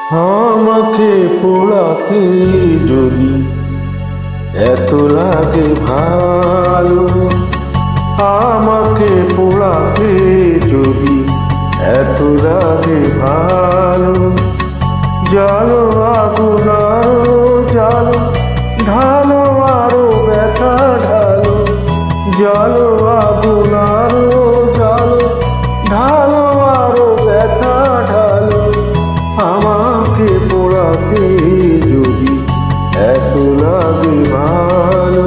আমাকে পোড়াতে যদি এত লাগে ভালো, আমাকে পোড়াতে যদি এত লাগে ভালো, জালো আগুন আরো জালো, ঢালো আরো ব্যথা ঢালো, জালো আগুন আরো জালো, ঢালো আরো ব্যথা ঢালো। আমাকে পোড়াতে যদি এত লাগে ভালো,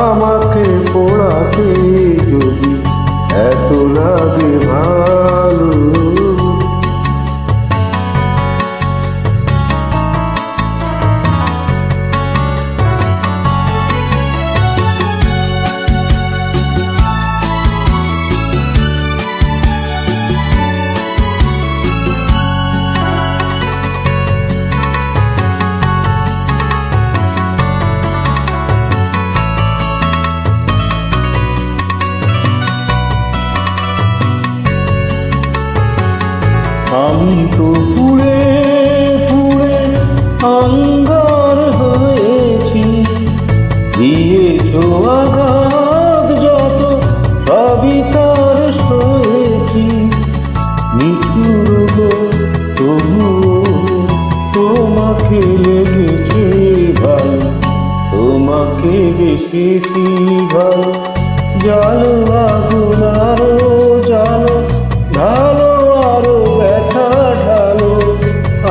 আমাকে পোড়াতে যদি এত লাগে ভালো। আমি তো পুড়ে পুড়ে অঙ্গার হয়েছি, দিয়েছো আঘাত যত সবই তার সয়েছি। নিঠুর গো তবুও তোমাকে লেগেছে ভালো, তোমাকে বেশিছি ভালো। জালো আগুন আরো জালো, ঢালো আরো ব্যথা ঢালো।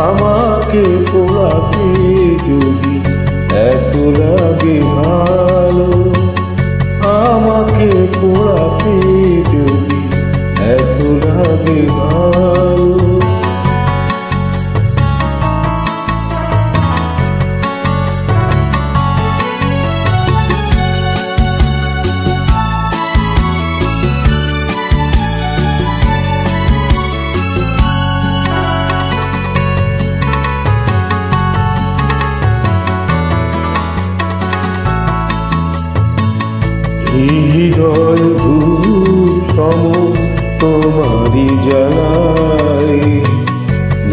আমাকে পোড়াতে যদি এত লাগে ভালো, আমাকে পোড়াতে যদি এত লাগে ভালো। হৃদয় ধূপ সম তোমারি জ্বালায়,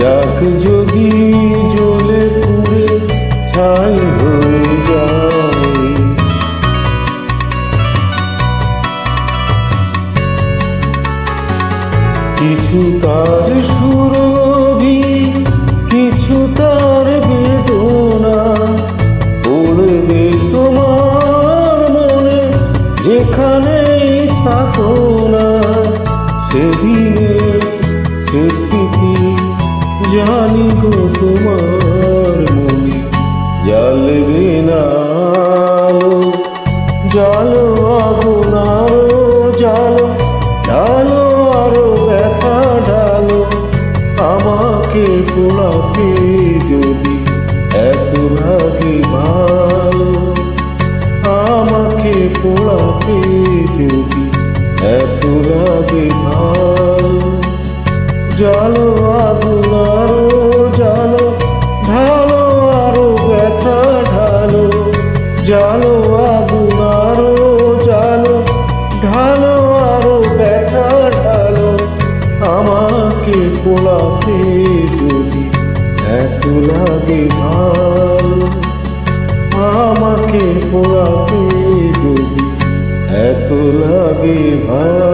যাক যদি জ্বলে পুড়ে ছাই হয়ে যায়। কিছু তার সুরভি, কিছু তার বেদনা, পড়বে তোমার মনে যেখানেই থাকো না। সেদিনে সে স্মৃতি জানি গো তোমার মনে জ্বালবে না আলো। জালো আগুন আরো জালো, ঢালো আরো ব্যথা ঢালো। আমাকে পোড়াতে যদি এত লাগে ভালো, আমাকে পোড়াতে যদি এত লাগে ভালো। জালো আগুন আরো জালো, ঢালো আরো ব্যথা ঢালো। জালো আগুন আরো জালো, ঢালো আরো ব্যথা ঢালো। আমাকে পোড়াতে যদি এত লাগে ভালো, আমাকে পোড়াতে যদি এত লাগে ভালো।